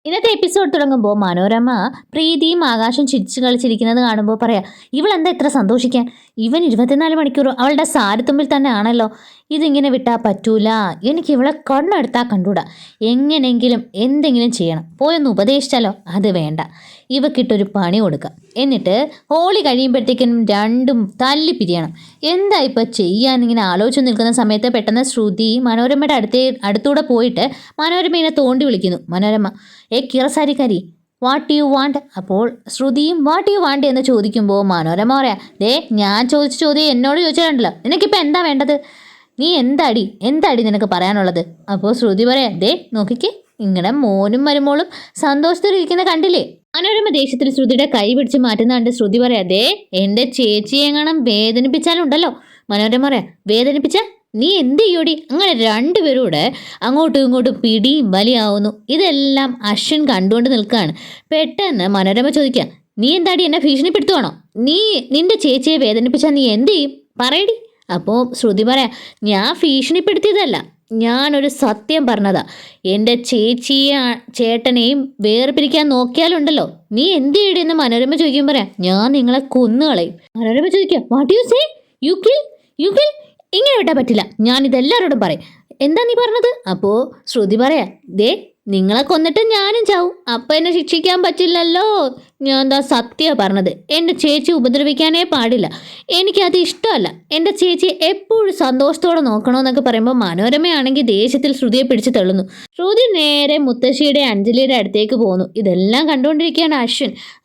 ഇന്നത്തെ എപ്പിസോഡ് തുടങ്ങുമ്പോൾ മനോരമ പ്രീതിയും ആകാശം ചിരിച്ചു കളിച്ചിരിക്കുന്നത് കാണുമ്പോൾ പറയാം, ഇവളെന്താ ഇത്ര സന്തോഷിക്കാൻ? ഇവൻ 24 മണിക്കൂറും അവളുടെ സാരത്തുമ്പിൽ തന്നെ ആണല്ലോ. ഇതിങ്ങനെ വിട്ടാൽ പറ്റൂല. എനിക്ക് ഇവളെ കണ്ണെടുത്താൽ കണ്ടൂടാ. എങ്ങനെങ്കിലും എന്തെങ്കിലും ചെയ്യണം. പോയൊന്ന് ഉപദേശിച്ചാലോ? അത് വേണ്ട. ഇവക്കിട്ടൊരു പണി കൊടുക്കാം. എന്നിട്ട് ഹോളി കഴിയുമ്പോഴത്തേക്കും രണ്ടും തല്ലി പിരിയണം. എന്താ ഇപ്പം ചെയ്യാന്നിങ്ങനെ ആലോചിച്ച് നിൽക്കുന്ന സമയത്ത് പെട്ടെന്ന് ശ്രുതി മനോരമയുടെ അടുത്തൂടെ പോയിട്ട് മനോരമയെ തോണ്ടി വിളിക്കുന്നു. മനോരമ, കിറസാരിക്കാരി, വാട്ട് യു വാണ്ട്? അപ്പോൾ ശ്രുതിയും വാട്ട് യു വാണ്ട് എന്ന് ചോദിക്കുമ്പോൾ മനോരമ പറയാ, ഞാൻ ചോദിച്ച ചോദ്യം എന്നോട് ചോദിച്ചിട്ടുണ്ടല്ലോ, നിനക്കിപ്പോൾ എന്താ വേണ്ടത്? നീ എന്താടി നിനക്ക് പറയാനുള്ളത്? അപ്പോൾ ശ്രുതി പറയാ, നോക്കിക്കേ, ഇങ്ങനെ മോനും മരുമോളും സന്തോഷത്തിലിരിക്കുന്ന കണ്ടില്ലേ? മനോരമ ദേഷ്യത്തിൽ ശ്രുതിയുടെ കൈ പിടിച്ച് മാറ്റുന്ന ശ്രുതി പറയാ, എൻ്റെ ചേച്ചിയെ എങ്ങാനും വേദനിപ്പിച്ചാലുണ്ടല്ലോ. മനോരമ പറയാ, വേദനിപ്പിച്ച നീ എന്ത് ചെയ്യോടി? അങ്ങനെ രണ്ടുപേരും കൂടെ അങ്ങോട്ടും ഇങ്ങോട്ടും പിടിയും വലിയാവുന്നു. ഇതെല്ലാം അശ്വിൻ കണ്ടുകൊണ്ട് നിൽക്കുകയാണ്. പെട്ടെന്ന് മനോരമ ചോദിക്കുക, നീ എന്താടി എന്നെ ഭീഷണിപ്പെടുത്തുവാണോ? നിന്റെ ചേച്ചിയെ വേദനിപ്പിച്ചാൽ നീ എന്ത് ചെയ്യും? പറയടി. അപ്പോൾ ശ്രുതി പറയാ, ഞാൻ ഭീഷണിപ്പെടുത്തിയതല്ല, ഞാനൊരു സത്യം പറഞ്ഞതാ. എൻ്റെ ചേച്ചിയെ ചേട്ടനെയും വേർപിരിക്കാൻ നോക്കിയാലുണ്ടല്ലോ, നീ എന്ത് ചെയ്യടെന്ന് മനോരമ ചോദിക്കുമ്പോൾ പറയാം, ഞാൻ നിങ്ങളെ കൊന്നുകളയും. മനോരമ ചോദിക്കുക, what you say? You kill? ഇങ്ങനെ വിട്ടാൽ പറ്റില്ല, ഞാൻ ഇതെല്ലാവരോടും പറയും. എന്താ നീ പറഞ്ഞത്? അപ്പോൾ ശ്രുതി പറയാ, നിങ്ങളെ കൊന്നിട്ട് ഞാനും ചാവും, അപ്പം എന്നെ ശിക്ഷിക്കാൻ പറ്റില്ലല്ലോ. ഞാൻ എന്താ സത്യം പറഞ്ഞത്. എൻ്റെ ചേച്ചി ഉപദ്രവിക്കാനേ പാടില്ല, എനിക്കത് ഇഷ്ടമല്ല. എൻ്റെ ചേച്ചി എപ്പോഴും സന്തോഷത്തോടെ നോക്കണമെന്നൊക്കെ പറയുമ്പോൾ മനോരമയാണെങ്കിൽ ദേഷ്യത്തിൽ ശ്രുതിയെ പിടിച്ച് തള്ളുന്നു. ശ്രുതി നേരെ മുത്തശ്ശിയുടെ അഞ്ജലിയുടെ അടുത്തേക്ക് പോകുന്നു. ഇതെല്ലാം കണ്ടുകൊണ്ടിരിക്കുകയാണ്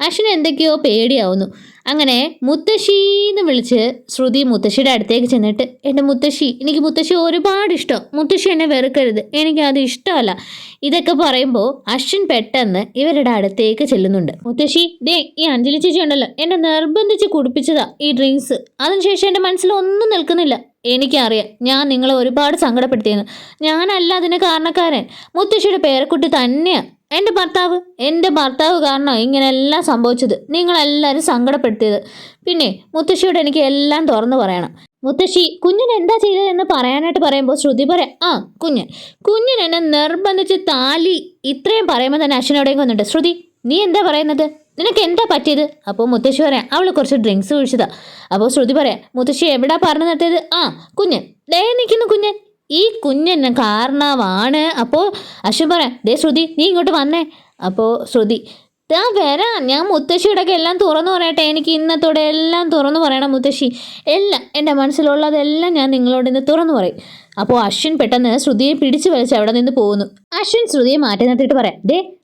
അശ്വിൻ എന്തൊക്കെയോ പേടിയാവുന്നു. അങ്ങനെ മുത്തശ്ശീന്ന് വിളിച്ച് ശ്രുതി മുത്തശ്ശിയുടെ അടുത്തേക്ക് ചെന്നിട്ട്, എൻ്റെ മുത്തശ്ശി, എനിക്ക് മുത്തശ്ശി ഒരുപാട് ഇഷ്ടം, മുത്തശ്ശി എന്നെ വെറുക്കരുത്, എനിക്കത് ഇഷ്ടമല്ല. ഇതൊക്കെ പറയുമ്പോൾ അശ്വിൻ പെട്ടെന്ന് ഇവരുടെ അടുത്തേക്ക് ചെല്ലുന്നുണ്ട്. മുത്തശ്ശി, ഈ അഞ്ജലി ചേച്ചി ഉണ്ടല്ലോ, എന്നെ നിർബന്ധിച്ച് കുടിപ്പിച്ചതാ ഈ ഡ്രിങ്ക്സ്. അതിനുശേഷം എൻ്റെ മനസ്സിൽ ഒന്നും നിൽക്കുന്നില്ല. എനിക്കറിയാം ഞാൻ നിങ്ങളെ ഒരുപാട് സങ്കടപ്പെടുത്തിയെന്ന്. ഞാനല്ല അതിന് കാരണക്കാരൻ, മുത്തശ്ശിയുടെ പേരക്കുട്ടി തന്നെയാണ്. എൻ്റെ ഭർത്താവ് കാരണം ഇങ്ങനെല്ലാം സംഭവിച്ചത്. നിങ്ങളെല്ലാവരും സങ്കടപ്പെടുത്തിയത്. പിന്നെ മുത്തശ്ശിയോട് എനിക്ക് എല്ലാം തുറന്നു പറയണം. മുത്തശ്ശി, കുഞ്ഞിന് എന്താ ചെയ്തതെന്ന് പറയാനായിട്ട് പറയുമ്പോൾ ശ്രുതി പറയാം, കുഞ്ഞൻ എന്നെ നിർബന്ധിച്ച് താലി. ഇത്രയും പറയുമ്പോൾ തന്നെ അശ്വിനോടെയും കൊന്നിട്ട്, ശ്രുതി നീ എന്താ പറയുന്നത്? നിനക്ക് എന്താ പറ്റിയത്? അപ്പോൾ മുത്തശ്ശി പറയാം, അവൾ കുറച്ച് ഡ്രിങ്ക്സ് കുഴിച്ചതാ. അപ്പോൾ ശ്രുതി പറയാം, മുത്തശ്ശി എവിടാ പറഞ്ഞു നിർത്തിയത്? കുഞ്ഞൻ നിൽക്കുന്നു. ഈ കുഞ്ഞെന്നെ കാരണമാണ്. അപ്പോൾ അശ്വിൻ പറയാം, ശ്രുതി നീ ഇങ്ങോട്ട് വന്നേ. അപ്പോൾ ശ്രുതി, വരാം, ഞാൻ മുത്തശ്ശിയോടൊക്കെ എല്ലാം തുറന്നു പറയട്ടെ. എനിക്ക് ഇന്നത്തോടെ എല്ലാം തുറന്നു പറയണം മുത്തശ്ശി. എല്ലാം എൻ്റെ മനസ്സിലുള്ളതെല്ലാം ഞാൻ നിങ്ങളോട് ഇന്ന് തുറന്നു പറയും. അപ്പോൾ അശ്വിൻ പെട്ടെന്ന് ശ്രുതിയെ പിടിച്ചു വലിച്ച് അവിടെ നിന്ന് പോകുന്നു. അശ്വിൻ ശ്രുതിയെ മാറ്റി നിർത്തിയിട്ട് പറയാം,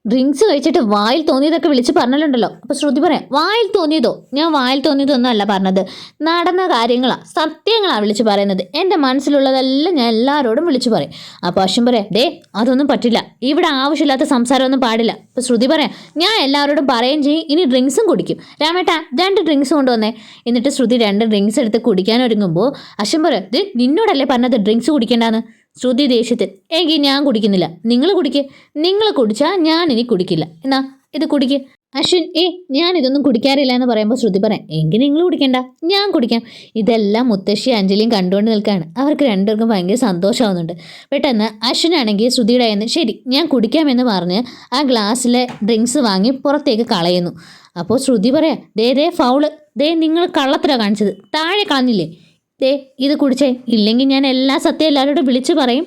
ഡ്രിങ്ക്സ് കഴിച്ചിട്ട് വായിൽ തോന്നിയതൊക്കെ വിളിച്ച് പറഞ്ഞിട്ടുണ്ടല്ലോ. അപ്പോൾ ശ്രുതി പറയാം, വായിൽ തോന്നിയതോ? ഞാൻ വായിൽ തോന്നിയതൊന്നും അല്ല പറഞ്ഞത്, നടന്ന കാര്യങ്ങളാണ്, സത്യങ്ങളാണ് വിളിച്ച് പറയുന്നത്. എൻ്റെ മനസ്സിലുള്ളതെല്ലാം ഞാൻ എല്ലാവരോടും വിളിച്ചു പറയും. അപ്പോൾ അശ്വിൻ പറയാം, അതൊന്നും പറ്റില്ല, ഇവിടെ ആവശ്യമില്ലാത്ത സംസാരമൊന്നും പാടില്ല. അപ്പോൾ ശ്രുതി പറയാം, ഞാൻ എല്ലാവരോടും പറയുകയും ചെയ്യും, ഇനി ഡ്രിങ്ക്സും കുടിക്കും. രാമേട്ടാ 2 ഡ്രിങ്ക്സ് കൊണ്ടുവന്നേ. എന്നിട്ട് ശ്രുതി 2 ഡ്രിങ്ക്സ് എടുത്ത് കുടിക്കാൻ ഒരുങ്ങുമ്പോൾ അശ്വിൻ പറയാം, നിന്നോടല്ലേ പറഞ്ഞത് ഡ്രിങ്ക്സ് കുടിക്കേണ്ടാന്ന്? ശ്രുതി ദേഷ്യത്തിൽ, എങ്കിൽ ഞാൻ കുടിക്കുന്നില്ല, നിങ്ങൾ കുടിക്ക്. നിങ്ങൾ കുടിച്ചാൽ ഞാൻ ഇനി കുടിക്കില്ല, എന്നാ ഇത് കുടിക്ക്. അശ്വിൻ, ഞാൻ ഇതൊന്നും കുടിക്കാറില്ല എന്ന് പറയുമ്പോൾ ശ്രുതി പറയാം, എങ്കിൽ നിങ്ങൾ കുടിക്കണ്ട, ഞാൻ കുടിക്കാം. ഇതെല്ലാം മുത്തശ്ശി അഞ്ജലിയും കണ്ടുകൊണ്ട് നിൽക്കുകയാണ്. അവർക്ക് രണ്ടുപേർക്കും ഭയങ്കര സന്തോഷമാവുന്നുണ്ട്. പെട്ടെന്ന് അശ്വിനാണെങ്കിൽ ശ്രുതിയുടെ എന്ന്, ശരി ഞാൻ കുടിക്കാമെന്ന് പറഞ്ഞ് ആ ഗ്ലാസ്സിലെ ഡ്രിങ്ക്സ് വാങ്ങി പുറത്തേക്ക് കളയുന്നു. അപ്പോൾ ശ്രുതി പറയാം, ഫൗള്, നിങ്ങൾ കള്ളത്തര കാണിച്ചത്, താഴെ കളഞ്ഞില്ലേ? ഇത് കുടിച്ചേ, ഇല്ലെങ്കിൽ ഞാൻ എല്ലാ സത്യം എല്ലാവരോടും വിളിച്ചു പറയും,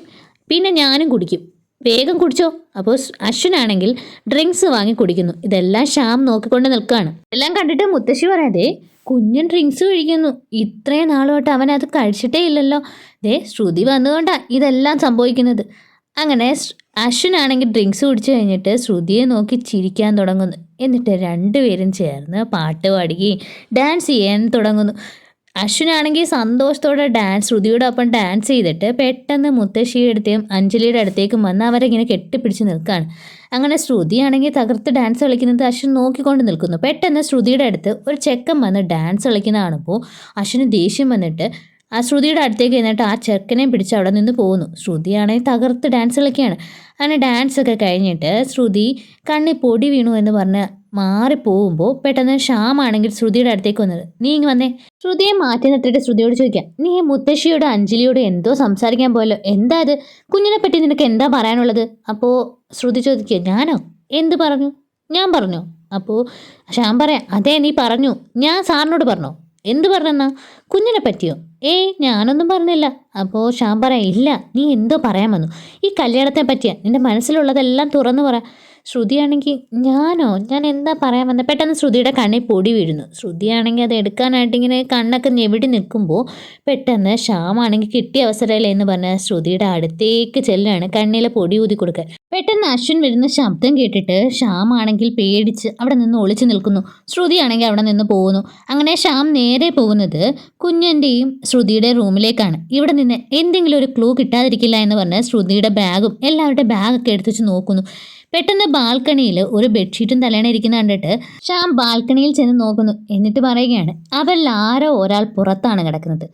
പിന്നെ ഞാനും കുടിക്കും, വേഗം കുടിച്ചോ. അപ്പോൾ അശ്വിനാണെങ്കിൽ ഡ്രിങ്ക്സ് വാങ്ങി കുടിക്കുന്നു. ഇതെല്ലാം ശ്യാം നോക്കിക്കൊണ്ട് നിൽക്കുകയാണ്. എല്ലാം കണ്ടിട്ട് മുത്തശ്ശി പറയാതെ, കുഞ്ഞൻ ഡ്രിങ്ക്സ് കഴിക്കുന്നു, ഇത്രയും നാളുമായിട്ട് അവൻ അത് കഴിച്ചിട്ടേ ഇല്ലല്ലോ. ശ്രുതി വന്നുകൊണ്ടാണ് ഇതെല്ലാം സംഭവിക്കുന്നത്. അങ്ങനെ അശ്വിനാണെങ്കിൽ ഡ്രിങ്ക്സ് കുടിച്ചു കഴിഞ്ഞിട്ട് ശ്രുതിയെ നോക്കി ചിരിക്കാൻ തുടങ്ങുന്നു. എന്നിട്ട് രണ്ടുപേരും ചേർന്ന് പാട്ട് പാടുകയും ഡാൻസ് ചെയ്യാൻ തുടങ്ങുന്നു. അശ്വിനാണെങ്കിൽ സന്തോഷത്തോടെ ശ്രുതിയുടെ ഒപ്പം ഡാൻസ് ചെയ്തിട്ട് പെട്ടെന്ന് മുത്തശ്ശിയുടെ അടുത്തേക്കും അഞ്ജലിയുടെ അടുത്തേക്കും വന്ന് അവരിങ്ങനെ കെട്ടിപ്പിടിച്ച് നിൽക്കുകയാണ്. അങ്ങനെ ശ്രുതിയാണെങ്കിൽ തകർത്ത് ഡാൻസ് കളിക്കുന്നത് അശ്വിൻ നോക്കിക്കൊണ്ട് നിൽക്കുന്നു. പെട്ടെന്ന് ശ്രുതിയുടെ അടുത്ത് ഒരു ചെക്കൻ വന്ന് ഡാൻസ് കളിക്കുന്ന കാണുമ്പോൾ അശ്വിന് ദേഷ്യം വന്നിട്ട് ആ ശ്രുതിയുടെ അടുത്തേക്ക് എന്നിട്ട് ആ ചെറുക്കനെയും പിടിച്ച് അവിടെ നിന്ന് പോകുന്നു. ശ്രുതിയാണെങ്കിൽ തകർത്ത് ഡാൻസ് കളിക്കുകയാണ്. അങ്ങനെ ഡാൻസൊക്കെ കഴിഞ്ഞിട്ട് ശ്രുതി കണ്ണി പൊടി വീണു എന്ന് പറഞ്ഞ് മാറിപ്പോകുമ്പോൾ പെട്ടെന്ന് ശ്യാമാണെങ്കിൽ ശ്രുതിയുടെ അടുത്തേക്ക് വന്നത്, നീ ഇങ്ങ് വന്നേ. ശ്രുതിയെ മാറ്റി നിർത്തിയിട്ട് ശ്രുതിയോട് ചോദിക്കാം, നീ മുത്തശ്ശിയോട് അഞ്ജലിയോട് എന്തോ സംസാരിക്കാൻ പോയല്ലോ, എന്താ അത്? കുഞ്ഞിനെ പറ്റി നിനക്ക് എന്താ പറയാനുള്ളത്? അപ്പോൾ ശ്രുതി ചോദിക്കുക, ഞാനോ? എന്ത് പറഞ്ഞു? ഞാൻ പറഞ്ഞോ? അപ്പോൾ ശ്യാം പറയാം, അതെ നീ പറഞ്ഞു. ഞാൻ സാറിനോട് പറഞ്ഞോ? എന്ത് പറഞ്ഞെന്നാ? കുഞ്ഞിനെ പറ്റിയോ? ഏയ് ഞാനൊന്നും പറഞ്ഞില്ല. അപ്പോൾ ശ്യാം പറയാം, ഇല്ല നീ എന്തോ പറയാൻ വന്നു. ഈ കല്യാണത്തെ പറ്റിയാ നിന്റെ മനസ്സിലുള്ളതെല്ലാം തുറന്നു പറ. ശ്രുതിയാണെങ്കിൽ ഞാൻ എന്താ പറയാൻ വന്നത്? പെട്ടെന്ന് ശ്രുതിയുടെ കണ്ണിൽ പൊടി വീഴുന്നു. ശ്രുതിയാണെങ്കിൽ അത് എടുക്കാനായിട്ട് ഇങ്ങനെ കണ്ണൊക്കെ ഞെവിടി നിൽക്കുമ്പോൾ പെട്ടെന്ന് ശ്യാമാണെങ്കിൽ കിട്ടിയ അവസരമല്ലേ എന്ന് പറഞ്ഞ് ശ്രുതിയുടെ അടുത്തേക്ക് ചെല്ലാണ് കണ്ണിലെ പൊടി ഊതി കൊടുക്കാൻ. പെട്ടെന്ന് അശ്വിൻ വരുന്ന ശബ്ദം കേട്ടിട്ട് ശ്യാമാണെങ്കിൽ പേടിച്ച് അവിടെ നിന്ന് ഒളിച്ചു നിൽക്കുന്നു. ശ്രുതിയാണെങ്കിൽ അവിടെ നിന്ന് പോകുന്നു. അങ്ങനെ ശ്യാം നേരെ പോകുന്നത് കുഞ്ഞൻ്റെയും ശ്രുതിയുടെ റൂമിലേക്കാണ്. ഇവിടെ നിന്ന് എന്തെങ്കിലും ഒരു ക്ലൂ കിട്ടാതിരിക്കില്ല എന്ന് പറഞ്ഞ് ശ്രുതിയുടെ ബാഗും എല്ലാവരുടെ ബാഗൊക്കെ എടുത്തു വെച്ച് നോക്കുന്നു. പെട്ടെന്ന് ബാൽക്കണിയിൽ ഒരു ബെഡ്ഷീറ്റും തലേണ ഇരിക്കുന്ന കണ്ടിട്ട് ശ്യാം ബാൽക്കണിയിൽ ചെന്ന് നോക്കുന്നു. എന്നിട്ട് പറയുകയാണ്, അവരിൽ ആരോ ഒരാൾ പുറത്താണ് കിടക്കുന്നത്.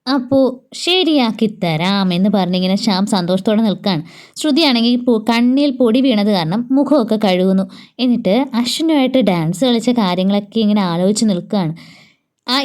അപ്പോൾ ശരിയാക്കി തരാം എന്ന് പറഞ്ഞിങ്ങനെ ശ്യാം സന്തോഷത്തോടെ നിൽക്കുകയാണ്. ശ്രുതിയാണെങ്കിൽ കണ്ണിൽ പൊടി വീണത് കാരണം മുഖമൊക്കെ കഴുകുന്നു. എന്നിട്ട് അശ്വിനുമായിട്ട് ഡാൻസ് കളിച്ച കാര്യങ്ങളൊക്കെ ഇങ്ങനെ ആലോചിച്ച് നിൽക്കുകയാണ്.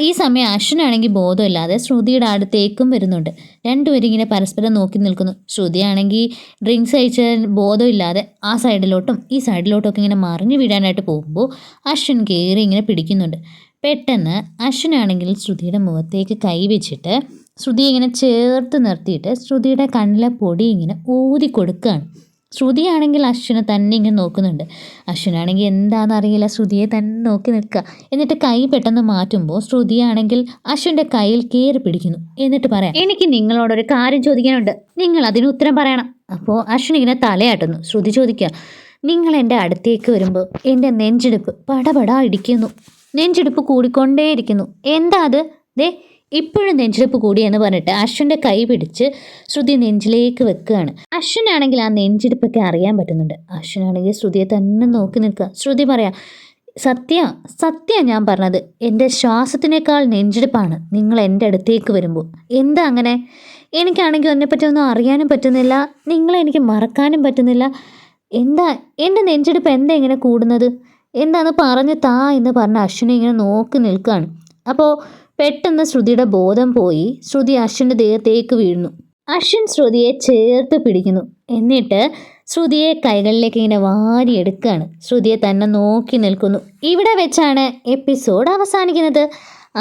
ഈ സമയം അശ്വിനാണെങ്കിൽ ബോധമില്ലാതെ ശ്രുതിയുടെ അടുത്തേക്കും വരുന്നുണ്ട്. രണ്ടുപേരും ഇങ്ങനെ പരസ്പരം നോക്കി നിൽക്കുന്നു. ശ്രുതിയാണെങ്കിൽ ഡ്രിങ്ക്സ് കഴിച്ച ബോധമില്ലാതെ ആ സൈഡിലോട്ടും ഈ സൈഡിലോട്ടും ഒക്കെ ഇങ്ങനെ മറിഞ്ഞു വീഴാനായിട്ട് പോകുമ്പോൾ അശ്വിൻ കയറി ഇങ്ങനെ പിടിക്കുന്നുണ്ട്. പെട്ടെന്ന് അശ്വിനാണെങ്കിൽ ശ്രുതിയുടെ മുഖത്തേക്ക് കൈ വെച്ചിട്ട് ശ്രുതിയെ ഇങ്ങനെ ചേർത്ത് നിർത്തിയിട്ട് ശ്രുതിയുടെ കണ്ണിലെ പൊടി ഇങ്ങനെ ഊതി കൊടുക്കുകയാണ്. ശ്രുതിയാണെങ്കിൽ അശ്വിനെ തന്നെ ഇങ്ങനെ നോക്കുന്നുണ്ട്. അശ്വിനാണെങ്കിൽ എന്താണെന്നറിയില്ല, ശ്രുതിയെ തന്നെ നോക്കി നിൽക്കുക. എന്നിട്ട് കൈ പെട്ടെന്ന് മാറ്റുമ്പോൾ ശ്രുതിയാണെങ്കിൽ അശ്വിൻ്റെ കയ്യിൽ കയറി പിടിക്കുന്നു. എന്നിട്ട് പറയാം, എനിക്ക് നിങ്ങളോടൊരു കാര്യം ചോദിക്കാനുണ്ട്, നിങ്ങൾ അതിന് ഉത്തരം പറയണം. അപ്പോൾ അശ്വിൻ ഇങ്ങനെ തലയാട്ടുന്നു. ശ്രുതി ചോദിക്കുക, നിങ്ങൾ എൻ്റെ അടുത്തേക്ക് വരുമ്പോൾ എൻ്റെ നെഞ്ചിടിപ്പ് പടപടാ ഇടിക്കുന്നു, നെഞ്ചിടിപ്പ് കൂടിക്കൊണ്ടേയിരിക്കുന്നു. എന്താ അത്? ദേ ഇപ്പോഴും നെഞ്ചിടിപ്പ് കൂടിയെന്ന് പറഞ്ഞിട്ട് അശ്വിൻ്റെ കൈ പിടിച്ച് ശ്രുതി നെഞ്ചിലേക്ക് വെക്കുകയാണ്. അശ്വിനാണെങ്കിൽ ആ നെഞ്ചിടിപ്പൊക്കെ അറിയാൻ പറ്റുന്നുണ്ട്. അശ്വിനാണെങ്കിൽ ശ്രുതിയെ തന്നെ നോക്കി നിൽക്കുക. ശ്രുതി പറയാം, സത്യ ഞാൻ പറഞ്ഞത്, എൻ്റെ ശ്വാസത്തിനേക്കാൾ നെഞ്ചിടിപ്പാണ് നിങ്ങൾ എൻ്റെ അടുത്തേക്ക് വരുമ്പോൾ. എന്താ അങ്ങനെ? എനിക്കാണെങ്കിൽ അതിനെപ്പറ്റി ഒന്നും അറിയാനും പറ്റുന്നില്ല, നിങ്ങളെ എനിക്ക് മറക്കാനും പറ്റുന്നില്ല. എന്താ എൻ്റെ നെഞ്ചിടിപ്പ് എന്താ ഇങ്ങനെ കൂടുന്നത്? എന്താന്ന് പറഞ്ഞ് താ എന്ന് പറഞ്ഞ് അശ്വിനെ ഇങ്ങനെ നോക്കി നിൽക്കുകയാണ്. അപ്പോൾ പെട്ടെന്ന് ശ്രുതിയുടെ ബോധം പോയി ശ്രുതി അശ്വിൻ്റെ ദേഹത്തേക്ക് വീഴുന്നു. അശ്വിൻ ശ്രുതിയെ ചേർത്ത് പിടിക്കുന്നു. എന്നിട്ട് ശ്രുതിയെ കൈകളിലേക്ക് ഇങ്ങനെ വാരിയെടുക്കുകയാണ്. ശ്രുതിയെ തന്നെ നോക്കി നിൽക്കുന്നു. ഇവിടെ വെച്ചാണ് എപ്പിസോഡ് അവസാനിക്കുന്നത്.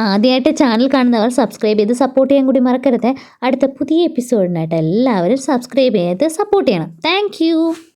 ആദ്യമായിട്ട് ചാനൽ കാണുന്നവർ സബ്സ്ക്രൈബ് ചെയ്ത് സപ്പോർട്ട് ചെയ്യാൻ കൂടി മറക്കരുത്. അടുത്ത പുതിയ എപ്പിസോഡിനായിട്ട് എല്ലാവരും സബ്സ്ക്രൈബ് ചെയ്ത് സപ്പോർട്ട് ചെയ്യണം. താങ്ക്